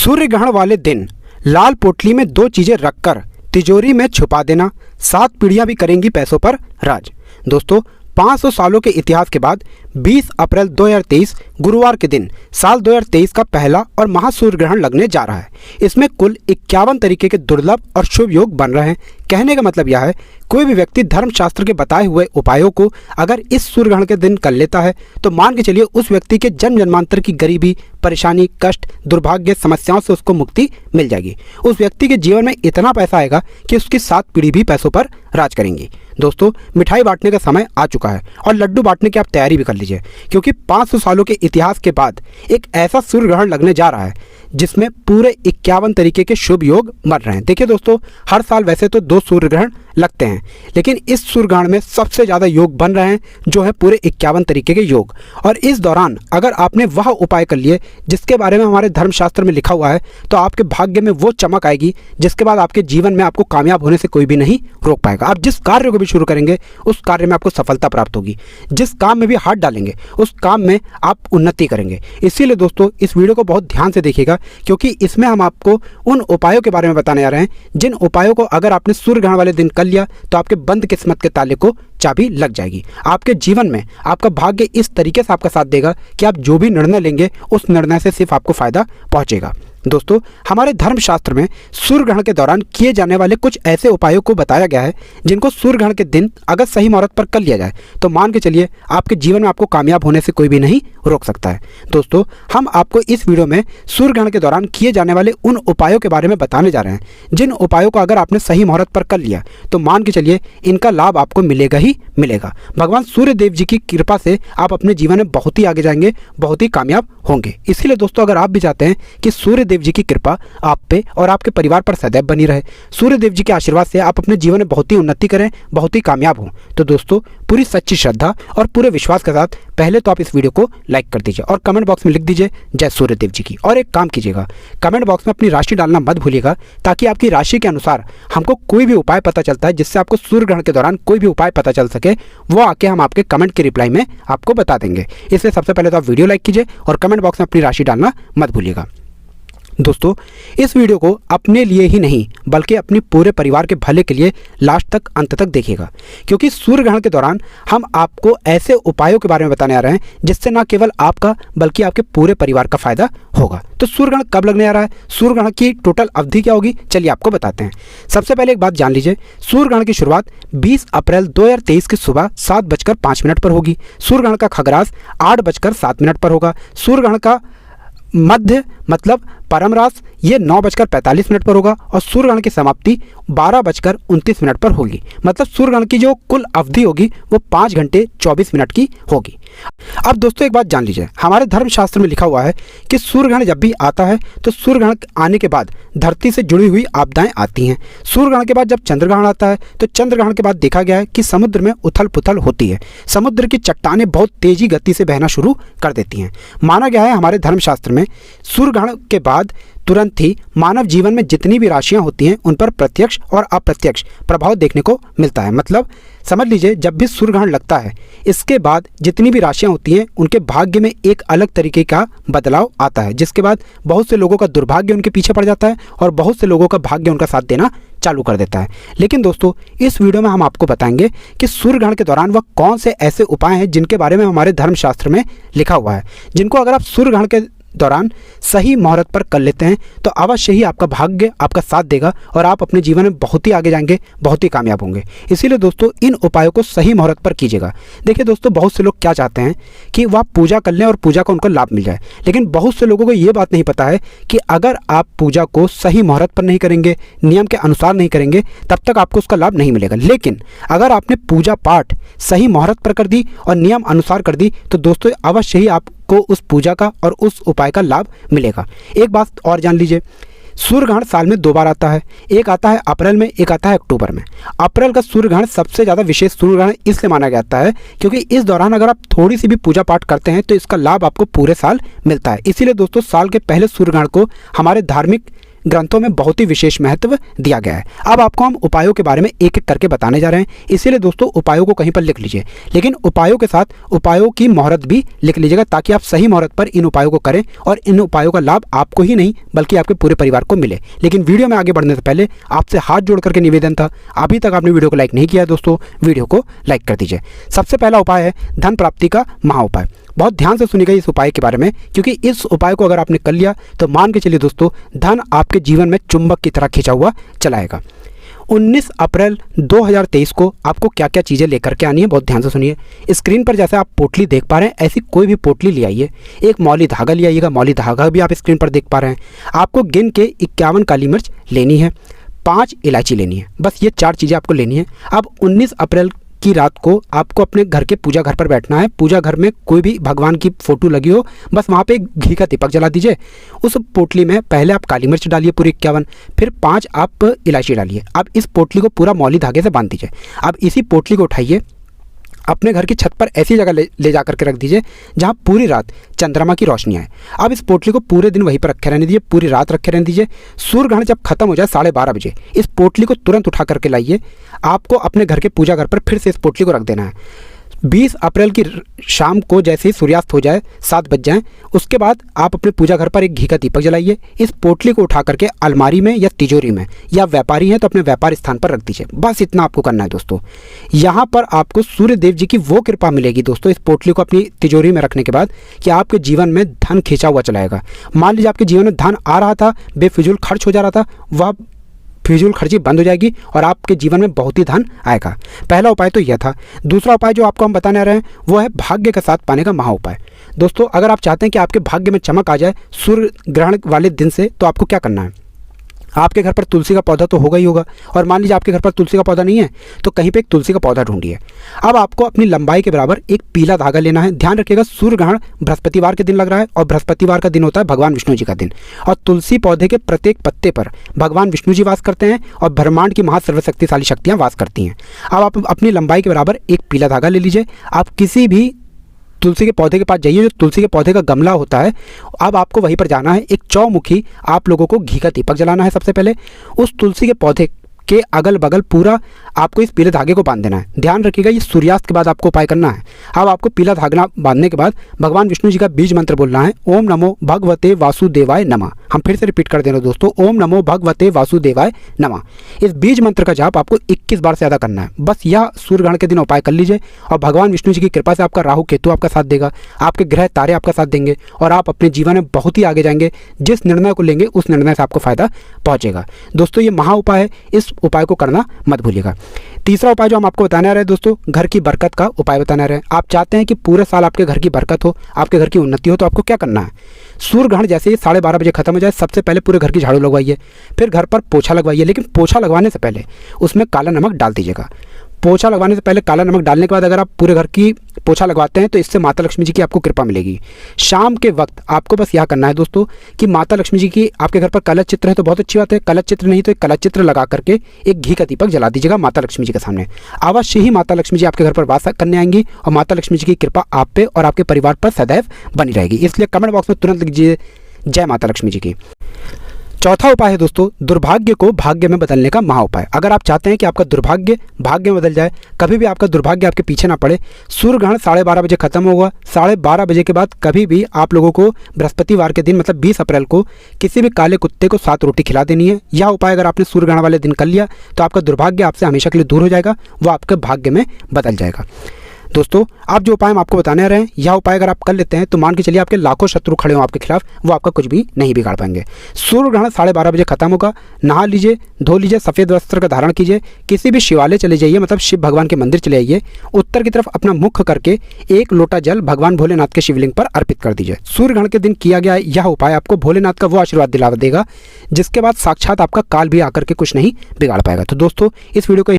सूर्य ग्रहण वाले दिन लाल पोटली में दो चीजें रखकर तिजोरी में छुपा देना, 7 पीढ़ियां भी करेंगी पैसों पर राज। दोस्तों 500 सालों के इतिहास के बाद 20 अप्रैल 2023 गुरुवार के दिन साल 2023 का पहला और महासूर्य ग्रहण लगने जा रहा है। इसमें कुल 51 तरीके के दुर्लभ और शुभ योग बन रहे हैं। कहने का मतलब यह है, कोई भी व्यक्ति धर्मशास्त्र के बताए हुए उपायों को अगर इस सूर्य ग्रहण के दिन कर लेता है तो मान के चलिए उस व्यक्ति के जन्म जन्मांतर की गरीबी, परेशानी, कष्ट, दुर्भाग्य, समस्याओं से उसको मुक्ति मिल जाएगी। उस व्यक्ति के जीवन में इतना पैसा आएगा कि उसकी 7 पीढ़ी भी पैसों पर राज करेंगी। दोस्तों मिठाई बांटने का समय आ चुका है और लड्डू बांटने की आप तैयारी भी कर लीजिए, क्योंकि 500 सालों के इतिहास के बाद एक ऐसा सूर्य ग्रहण लगने जा रहा है जिसमें पूरे 51 तरीके के शुभ योग बन रहे हैं। देखिए दोस्तों, हर साल वैसे तो 2 सूर्य ग्रहण लगते हैं, लेकिन इस सूर्य ग्रहण में सबसे ज़्यादा योग बन रहे हैं जो है पूरे 51 तरीके के योग। और इस दौरान अगर आपने वह उपाय कर लिए जिसके बारे में हमारे धर्मशास्त्र में लिखा हुआ है तो आपके भाग्य में वो चमक आएगी जिसके बाद आपके जीवन में आपको कामयाब होने से कोई भी नहीं रोक पाएगा। आप जिस कार्य को भी शुरू करेंगे उस कार्य में आपको सफलता प्राप्त होगी, जिस काम में भी हाथ डालेंगे उस काम में आप उन्नति करेंगे। इसीलिए दोस्तों इस वीडियो को बहुत ध्यान से देखिएगा, क्योंकि इसमें हम आपको उन उपायों के बारे में बताने जा रहे हैं जिन उपायों को अगर आपने सूर्य ग्रहण वाले दिन कर लिया तो आपके बंद किस्मत के ताले को चाबी लग जाएगी। आपके जीवन में आपका भाग्य इस तरीके से आपका साथ देगा कि आप जो भी निर्णय लेंगे उस निर्णय से सिर्फ आपको फायदा पहुंचेगा। दोस्तों हमारे धर्मशास्त्र में सूर्य ग्रहण के दौरान किए जाने वाले कुछ ऐसे उपायों को बताया गया है जिनको सूर्य ग्रहण के दिन अगर सही मुहूर्त पर कर लिया जाए तो मान के चलिए आपके जीवन में आपको कामयाब होने से कोई भी नहीं रोक सकता है। दोस्तों हम आपको इस वीडियो में सूर्य ग्रहण के दौरान किए जाने वाले उन उपायों के बारे में बताने जा रहे हैं जिन उपायों को अगर आपने सही मुहूर्त पर कर लिया तो मान के चलिए इनका लाभ आपको मिलेगा ही मिलेगा। भगवान सूर्य देव जी की कृपा से आप अपने जीवन में बहुत ही आगे जाएंगे, बहुत ही कामयाब होंगे। इसीलिए दोस्तों अगर आप भी चाहते हैं कि सूर्य देव जी की कृपा आप पे और आपके परिवार पर सदैव बनी रहे, सूर्य देव जी के आशीर्वाद से आप अपने जीवन में बहुत ही उन्नति करें, बहुत ही कामयाब हों, तो दोस्तों पूरी सच्ची श्रद्धा और पूरे विश्वास के साथ पहले तो आप इस वीडियो को लाइक कर दीजिए और कमेंट बॉक्स में लिख दीजिए जय सूर्य देव जी की। और एक काम कीजिएगा, कमेंट बॉक्स में अपनी राशि डालना मत भूलिएगा, ताकि आपकी राशि के अनुसार हमको कोई भी उपाय पता चलता है जिससे आपको सूर्य ग्रहण के दौरान कोई भी उपाय पता चल सके, वो आके हम आपके कमेंट के रिप्लाई में आपको बता देंगे। इसलिए सबसे पहले तो आप वीडियो लाइक कीजिए और कमेंट बॉक्स में अपनी राशि डालना मत भूलिएगा। दोस्तों इस वीडियो को अपने लिए ही नहीं बल्कि अपने पूरे परिवार के भले के लिए लास्ट तक अंत तक देखिएगा, क्योंकि सूर्य ग्रहण के दौरान हम आपको ऐसे उपायों के बारे में बताने आ रहे हैं जिससे ना केवल आपका बल्कि आपके पूरे परिवार का फायदा होगा। तो सूर्य ग्रहण कब लगने आ रहा है, सूर्य ग्रहण की टोटल अवधि क्या होगी, चलिए आपको बताते हैं। सबसे पहले एक बात जान लीजिए, सूर्य ग्रहण की शुरुआत 20 अप्रैल 2023 की सुबह 7:05 पर होगी। सूर्य ग्रहण का खगरास 8:07 पर होगा। सूर्य ग्रहण का मध्य मतलब परम रास ये 9:45 पर होगा और सूर्य ग्रहण की समाप्ति 12:29 पर होगी। मतलब सूर्य ग्रहण की जो कुल अवधि होगी वो 5 घंटे 24 मिनट की होगी। अब दोस्तों एक बात जान लीजिए, हमारे धर्मशास्त्र में लिखा हुआ है कि सूर्य ग्रहण जब भी आता है तो सूर्य ग्रहण आने के बाद धरती से जुड़ी हुई आपदाएं आती हैं। सूर्य ग्रहण के बाद जब चंद्र ग्रहण आता है तो चंद्र ग्रहण के बाद देखा गया है कि समुद्र में उथल पुथल होती है, समुद्र की चट्टानें बहुत तेजी गति से बहना शुरू कर देती हैं। माना गया है हमारे धर्मशास्त्र में सूर्य ग्रहण के बाद तुरंत ही मानव जीवन में जितनी भी राशियां होती हैं उन पर प्रत्यक्ष और अप्रत्यक्ष प्रभाव देखने को मिलता है। मतलब समझ लीजिए जब भी सूर्य ग्रहण लगता है इसके बाद जितनी भी राशियां होती हैं उनके भाग्य में एक अलग तरीके का बदलाव आता है, जिसके बाद बहुत से लोगों का दुर्भाग्य उनके पीछे पड़ जाता है और बहुत से लोगों का भाग्य उनका साथ देना चालू कर देता है। लेकिन दोस्तों इस वीडियो में हम आपको बताएंगे कि सूर्य ग्रहण के दौरान वह कौन से ऐसे उपाय हैं जिनके बारे में हमारे धर्मशास्त्र में लिखा हुआ है, जिनको अगर आप सूर्य ग्रहण के दौरान सही मुहूर्त पर कर लेते हैं तो अवश्य ही आपका भाग्य आपका साथ देगा और आप अपने जीवन में बहुत ही आगे जाएंगे, बहुत ही कामयाब होंगे। इसीलिए दोस्तों इन उपायों को सही मुहूर्त पर कीजिएगा। देखिए दोस्तों बहुत से लोग क्या चाहते हैं कि वह पूजा कर लें और पूजा का उनको लाभ मिल जाए, लेकिन बहुत से लोगों को ये बात नहीं पता है कि अगर आप पूजा को सही मुहूर्त पर नहीं करेंगे, नियम के अनुसार नहीं करेंगे, तब तक आपको उसका लाभ नहीं मिलेगा। लेकिन अगर आपने पूजा पाठ सही मुहूर्त पर कर दी और नियम अनुसार कर दी तो दोस्तों अवश्य ही आपको उस पूजा का और उस उपाय का लाभ मिलेगा। एक बात और जान लीजिए, सूर्य ग्रहण साल में 2 बार आता है, एक आता है अप्रैल में, एक आता है अक्टूबर में। अप्रैल का सूर्य ग्रहण सबसे ज़्यादा विशेष सूर्य ग्रहण इसलिए माना जाता है क्योंकि इस दौरान अगर आप थोड़ी सी भी पूजा पाठ करते हैं तो इसका लाभ आपको पूरे साल मिलता है। इसीलिए दोस्तों साल के पहले सूर्य ग्रहण को हमारे धार्मिक ग्रंथों में बहुत ही विशेष महत्व दिया गया है। अब आपको हम उपायों के बारे में एक एक करके बताने जा रहे हैं, इसीलिए दोस्तों उपायों को कहीं पर लिख लीजिए, लेकिन उपायों के साथ उपायों की मुहूर्त भी लिख लीजिएगा, ताकि आप सही मुहूर्त पर इन उपायों को करें और इन उपायों का लाभ आपको ही नहीं बल्कि आपके पूरे परिवार को मिले। लेकिन वीडियो में आगे बढ़ने से पहले आपसे हाथ जोड़ करके निवेदन था, अभी तक आपने वीडियो को लाइक नहीं किया है दोस्तों, वीडियो को लाइक कर दीजिए। सबसे पहला उपाय है धन प्राप्ति का महा उपाय। बहुत ध्यान से सुनिएगा इस उपाय के बारे में, क्योंकि इस उपाय को अगर आपने कर लिया तो मान के चलिए दोस्तों, धन आपके जीवन में चुंबक की तरह खिंचा हुआ चला आएगा। 19 अप्रैल 2023 को आपको क्या क्या चीज़ें लेकर के आनी है, बहुत ध्यान से सुनिए। स्क्रीन पर जैसे आप पोटली देख पा रहे हैं, ऐसी कोई भी पोटली ले आइए। एक मौली धागा ले आइएगा, मौली धागा भी आप स्क्रीन पर देख पा रहे हैं। आपको गिन के 51 काली मिर्च लेनी है, 5 इलायची लेनी है, बस ये 4 चीज़ें आपको लेनी है। अब 19 अप्रैल की रात को आपको अपने घर के पूजा घर पर बैठना है। पूजा घर में कोई भी भगवान की फोटो लगी हो, बस वहाँ पे घी का दीपक जला दीजिए। उस पोटली में पहले आप काली मिर्च डालिए पूरी 51, फिर 5 आप इलायची डालिए। अब इस पोटली को पूरा मौली धागे से बांध दीजिए। अब इसी पोटली को उठाइए, अपने घर की छत पर ऐसी जगह ले जा करके रख दीजिए जहाँ पूरी रात चंद्रमा की रोशनी आए। अब इस पोटली को पूरे दिन वहीं पर रखे रहने दीजिए, पूरी रात रखे रहने दीजिए। सूर्य ग्रहण जब खत्म हो जाए 12:30 बजे इस पोटली को तुरंत उठा करके लाइए। आपको अपने घर के पूजा घर पर फिर से इस पोटली को रख देना है। 20 अप्रैल की शाम को जैसे ही सूर्यास्त हो जाए, 7 बज जाएँ, उसके बाद आप अपने पूजा घर पर एक घी का दीपक जलाइए। इस पोटली को उठा करके अलमारी में या तिजोरी में, या व्यापारी हैं तो अपने व्यापार स्थान पर रख दीजिए। बस इतना आपको करना है दोस्तों। यहाँ पर आपको सूर्य देव जी की वो कृपा मिलेगी दोस्तों इस पोटली को अपनी तिजोरी में रखने के बाद, कि आपके जीवन में धन खींचा हुआ चलाएगा। मान लीजिए आपके जीवन में धन आ रहा था, बेफिजूल खर्च हो जा रहा था, वह फिजूल खर्ची बंद हो जाएगी और आपके जीवन में बहुत ही धन आएगा। पहला उपाय तो यह था। दूसरा उपाय जो आपको हम बताने आ रहे हैं वो है भाग्य का साथ पाने का महा उपाय। दोस्तों अगर आप चाहते हैं कि आपके भाग्य में चमक आ जाए सूर्य ग्रहण वाले दिन से, तो आपको क्या करना है। आपके घर पर तुलसी का पौधा तो होगा ही होगा, और मान लीजिए आपके घर पर तुलसी का पौधा नहीं है तो कहीं पे एक तुलसी का पौधा ढूंढिए। अब आपको अपनी लंबाई के बराबर एक पीला धागा लेना है। ध्यान रखिएगा सूर्य ग्रहण बृहस्पतिवार के दिन लग रहा है, और बृहस्पतिवार का दिन होता है भगवान विष्णु जी का दिन, और तुलसी पौधे के प्रत्येक पत्ते पर भगवान विष्णु जी वास करते हैं और ब्रह्मांड की महासर्वशक्तिशाली शक्तियाँ वास करती हैं। अब आप अपनी लंबाई के बराबर एक पीला धागा ले लीजिए। आप किसी भी तुलसी के पौधे के पास जाइए, जो तुलसी के पौधे का गमला होता है, अब आपको वहीं पर जाना है। एक चौमुखी आप लोगों को घी का दीपक जलाना है। सबसे पहले उस तुलसी के पौधे के अगल बगल पूरा आपको इस पीले धागे को बांध देना है। ध्यान रखिएगा ये सूर्यास्त के बाद आपको उपाय करना है। अब आपको पीला धागा बांधने के बाद भगवान विष्णु जी का बीज मंत्र बोलना है, ओम नमो भगवते वासुदेवाय नमः। हम फिर से रिपीट कर देना दोस्तों, ओम नमो भगवते वासुदेवाय नमः। इस बीज मंत्र का जाप आपको 21 बार से ज़्यादा करना है। बस यह सूर्य ग्रहण के दिन उपाय कर लीजिए, और भगवान विष्णु जी की कृपा से आपका राहु केतु आपका साथ देगा, आपके ग्रह तारे आपका साथ देंगे, और आप अपने जीवन में बहुत ही आगे जाएंगे। जिस निर्णय को लेंगे उस निर्णय से आपको फायदा पहुंचेगा। दोस्तों ये महा उपाय है, इस उपाय को करना मत भूलिएगा। तीसरा उपाय जो हम आपको बताने आ रहे हैं दोस्तों, घर की बरकत का उपाय बताने आ रहे हैं। आप चाहते हैं कि पूरे साल आपके घर की बरकत हो, आपके घर की उन्नति हो, तो आपको क्या करना है। सूर्य ग्रहण जैसे ही 12:30 बजे खत्म हो जाए, सबसे पहले पूरे घर की झाड़ू लगवाइए, फिर घर पर पोछा लगवाइए। लेकिन पोछा लगवाने से पहले उसमें काला नमक डाल दीजिएगा। पोछा लगवाने से पहले काला नमक डालने के बाद अगर आप पूरे घर की पोछा लगवाते हैं तो इससे माता लक्ष्मी जी की आपको कृपा मिलेगी। शाम के वक्त आपको बस यह करना है दोस्तों कि माता लक्ष्मी जी की आपके घर पर कलश चित्र है तो बहुत अच्छी बात है, कलश चित्र नहीं तो एक कलश चित्र लगा करके एक घी का दीपक जला दीजिएगा माता लक्ष्मी जी के सामने। अवश्य ही माता लक्ष्मी जी आपके घर पर वास करने आएंगी, और माता लक्ष्मी जी की कृपा आप पे और आपके परिवार पर सदैव बनी रहेगी। इसलिए कमेंट बॉक्स में तुरंत लिख दीजिए जय माता लक्ष्मी जी की। चौथा उपाय है दोस्तों दुर्भाग्य को भाग्य में बदलने का महा उपाय। अगर आप चाहते हैं कि आपका दुर्भाग्य भाग्य में बदल जाए, कभी भी आपका दुर्भाग्य आपके पीछे ना पड़े, सूर्य ग्रहण 12:30 बजे खत्म होगा। 12:30 बजे के बाद कभी भी आप लोगों को बृहस्पतिवार के दिन मतलब 20 अप्रैल को किसी भी काले कुत्ते को 7 रोटी खिला देनी है। यह उपाय अगर आपने सूर्य ग्रहण वाले दिन कर लिया तो आपका दुर्भाग्य आपसे हमेशा के लिए दूर हो जाएगा, वो आपके भाग्य में बदल जाएगा। दोस्तों अब जो उपाय हम आपको बताने आ रहे हैं, यह उपाय अगर आप कर लेते हैं तो मान के चलिए आपके लाखों शत्रु खड़े हों आपके खिलाफ, वो आपका कुछ भी नहीं बिगाड़ पाएंगे। सूर्य ग्रहण 12:30 बजे खत्म होगा। नहा लीजिए, धो लीजिए, सफ़ेद वस्त्र का धारण कीजिए, किसी भी शिवालय चले जाइए, मतलब शिव भगवान के मंदिर चले आइए, उत्तर की तरफ अपना मुख करके 1 लोटा जल भगवान भोलेनाथ के शिवलिंग पर अर्पित कर दीजिए। सूर्य ग्रहण के दिन किया गया यह उपाय आपको भोलेनाथ का वो आशीर्वाद दिला देगा जिसके बाद साक्षात आपका काल भी आकर के कुछ नहीं बिगाड़ पाएगा। तो दोस्तों इस वीडियो को